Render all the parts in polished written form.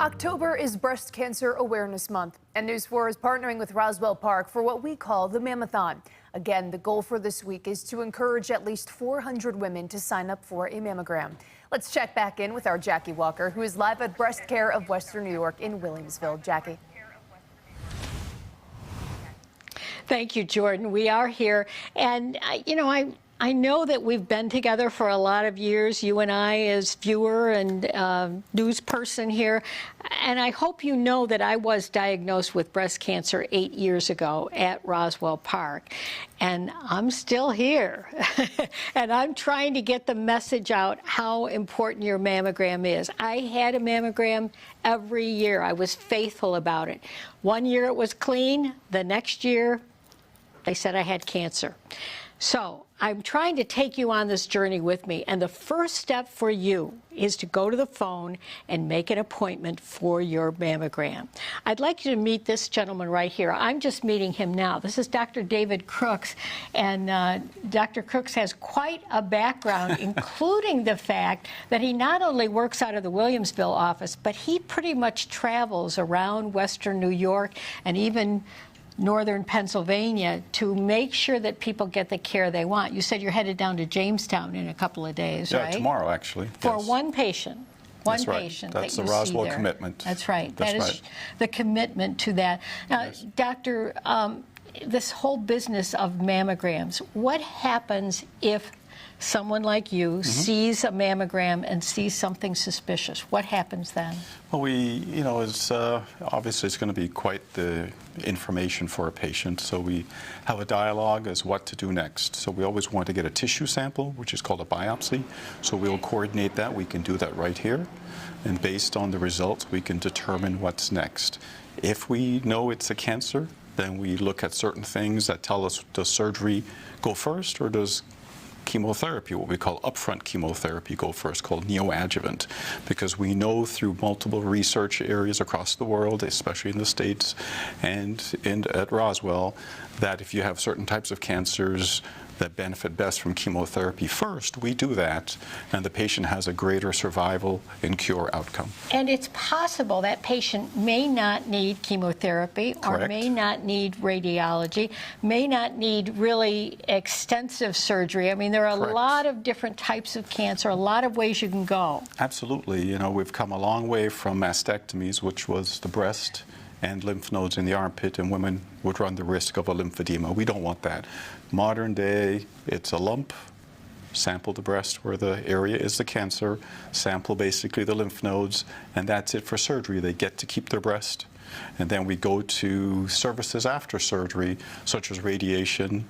October is Breast Cancer Awareness Month, and News 4 is partnering with Roswell Park for what we call the Mammothon. Again, the goal for this week is to encourage at least 400 women to sign up for a mammogram. Let's check back in with our Jackie Walker, who is live at Breast Care of Western New York in Williamsville. Jackie. Thank you, Jordan. We are here, and I know that we've been together for a lot of years, you and I as viewer and news person here, and I hope you know that I was diagnosed with breast cancer 8 years ago at Roswell Park, and I'm still here, and I'm trying to get the message out how important your mammogram is. I had a mammogram every year. I was faithful about it. One year it was clean, the next year they said I had cancer. So I'm trying to take you on this journey with me, and the first step for you is to go to the phone and make an appointment for your mammogram. I'd like you to meet this gentleman right here. I'm just meeting him now. This is Dr. David Crooks, and Dr. Crooks has quite a background, including the fact that he not only works out of the Williamsville office, but he pretty much travels around Western New York and even northern Pennsylvania to make sure that people get the care they want. You said you're headed down to Jamestown in a couple of days, right? Yeah, tomorrow, actually. For yes. one patient. That's right. That's the Roswell commitment. That's right. That's that right. is the commitment to that. Now, Yes. Doctor, this whole business of mammograms, what happens if someone like you sees a mammogram and sees something suspicious? What happens then? Well, it's obviously it's going to be quite the information for a patient. So we have a dialogue as what to do next. So we always want to get a tissue sample, which is called a biopsy. So we'll coordinate that. We can do that right here. And based on the results, we can determine what's next. If we know it's a cancer, then we look at certain things that tell us, does surgery go first or does chemotherapy, what we call upfront chemotherapy, go first, called neoadjuvant, because we know through multiple research areas across the world, especially in the States and at Roswell, that if you have certain types of cancers that benefit best from chemotherapy first, we do that, and the patient has a greater survival and cure outcome. And it's possible that patient may not need chemotherapy Correct. or may not need radiology, may not need really extensive surgery. I mean, there are Correct. a lot of different types of cancer, a lot of ways you can go. Absolutely. You know, we've come a long way from mastectomies, which was the breast and lymph nodes in the armpit, and women would run the risk of a lymphedema. We don't want that. Modern day, it's a lump, sample the breast where the area is the cancer, sample basically the lymph nodes, and that's it for surgery. They get to keep their breast. And then we go to services after surgery, such as radiation,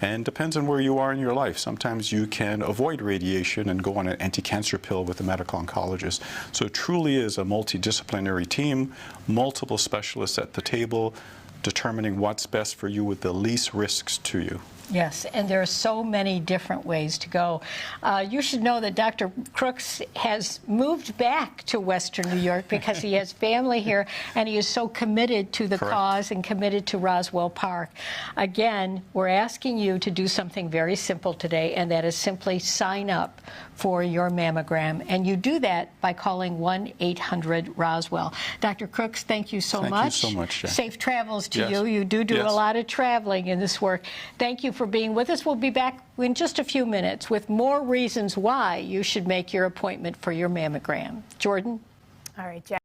and depends on where you are in your life. Sometimes you can avoid radiation and go on an anti-cancer pill with a medical oncologist. So it truly is a multidisciplinary team, multiple specialists at the table, determining what's best for you with the least risks to you. Yes, and there are so many different ways to go. You should know that Dr. Crooks has moved back to Western New York because he has family here, and he is so committed to the Correct. cause and committed to Roswell Park. Again, we're asking you to do something very simple today, and that is simply sign up for your mammogram. And you do that by calling 1-800-ROSWELL. Dr. Crooks, thank you so much. Thank you so much, Jack. Safe travels to Yes. you. You do Yes. a lot of traveling in this work. Thank you for being with us. We'll be back in just a few minutes with more reasons why you should make your appointment for your mammogram. Jordan? All right, Jack.